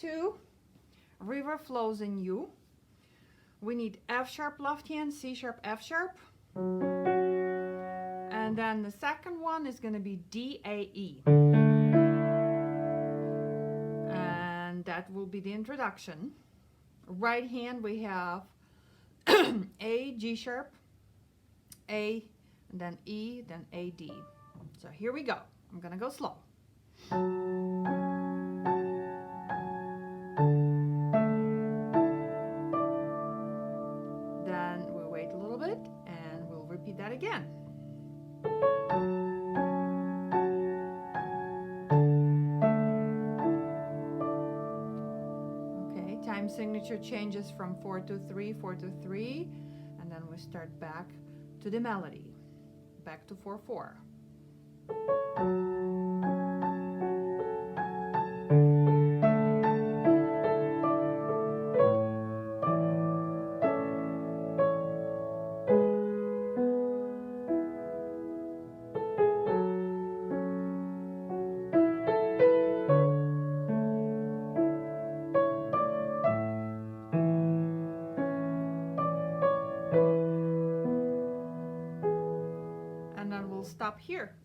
2, river flows in U. We need F sharp left hand, C sharp, F sharp. And then the second one is going to be D, A, E. And that will be the introduction. Right hand we have A, G sharp, A, and then E, then A, D. So here we go. I'm going to go slow. Then we'll wait a little bit and we'll repeat that again. Okay, time signature changes from 4 to 3, 4 to 3, and then we start back to the melody, back to 4/4. And then we'll stop here.